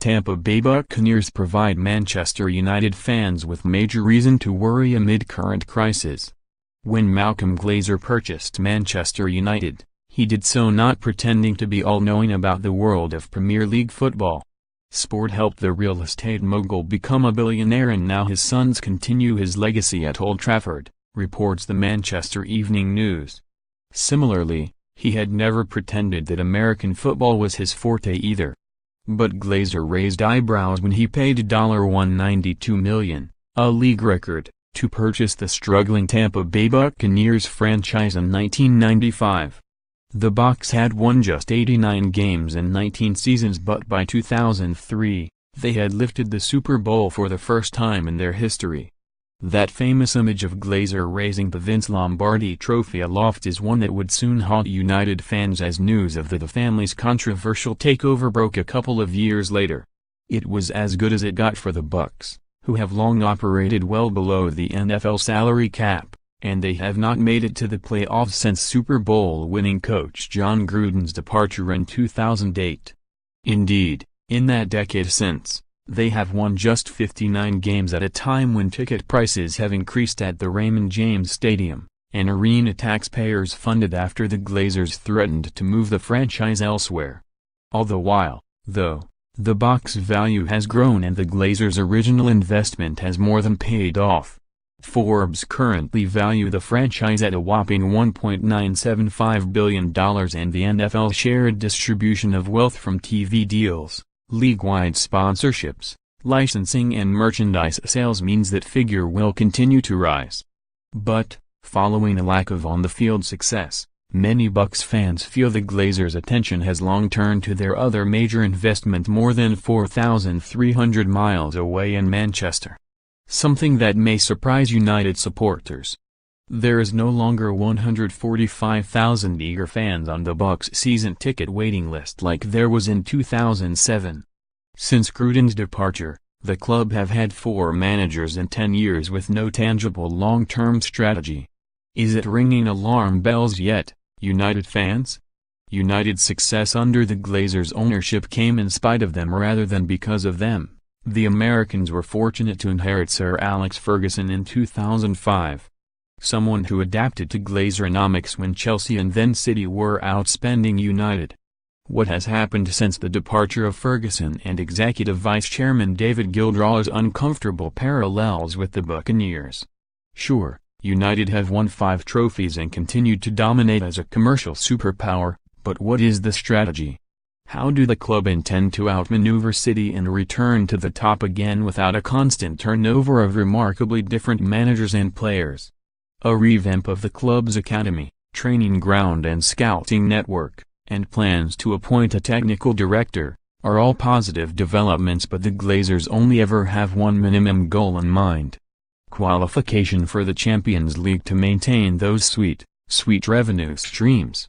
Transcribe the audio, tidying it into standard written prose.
Tampa Bay Buccaneers provide Manchester United fans with major reason to worry amid current crisis. When Malcolm Glazer purchased Manchester United, he did so not pretending to be all-knowing about the world of Premier League football. Sport helped the real estate mogul become a billionaire, and now his sons continue his legacy at Old Trafford, reports the Manchester Evening News. Similarly, he had never pretended that American football was his forte either. But Glazer raised eyebrows when he paid $192 million, a league record, to purchase the struggling Tampa Bay Buccaneers franchise in 1995. The Bucs had won just 89 games in 19 seasons, but by 2003, they had lifted the Super Bowl for the first time in their history. That famous image of Glazer raising the Vince Lombardi trophy aloft is one that would soon haunt United fans as news of the family's controversial takeover broke a couple of years later. It was as good as it got for the Bucs, who have long operated well below the NFL salary cap, and they have not made it to the playoffs since Super Bowl-winning coach John Gruden's departure in 2008. Indeed, in that decade since, they have won just 59 games at a time when ticket prices have increased at the Raymond James Stadium, an arena taxpayers funded after the Glazers threatened to move the franchise elsewhere. All the while, though, the Bucs' value has grown and the Glazers' original investment has more than paid off. Forbes currently value the franchise at a whopping $1.975 billion, and the NFL shared distribution of wealth from TV deals, league-wide sponsorships, licensing and merchandise sales means that figure will continue to rise. But, following a lack of on-the-field success, many Bucs fans feel the Glazers' attention has long turned to their other major investment more than 4,300 miles away in Manchester. Something that may surprise United supporters. There is no longer 145,000 eager fans on the Bucs' season ticket waiting list like there was in 2007. Since Gruden's departure, the club have had 4 managers in 10 years with no tangible long-term strategy. Is it ringing alarm bells yet, United fans? United's success under the Glazers' ownership came in spite of them rather than because of them. The Americans were fortunate to inherit Sir Alex Ferguson in 2005. Someone who adapted to Glazeronomics when Chelsea and then City were outspending United. What has happened since the departure of Ferguson and Executive Vice Chairman David Gill draws uncomfortable parallels with the Buccaneers. Sure, United have won 5 trophies and continued to dominate as a commercial superpower, but what is the strategy? How do the club intend to outmaneuver City and return to the top again without a constant turnover of remarkably different managers and players? A revamp of the club's academy, training ground and scouting network, and plans to appoint a technical director, are all positive developments, but the Glazers only ever have one minimum goal in mind: qualification for the Champions League to maintain those sweet revenue streams.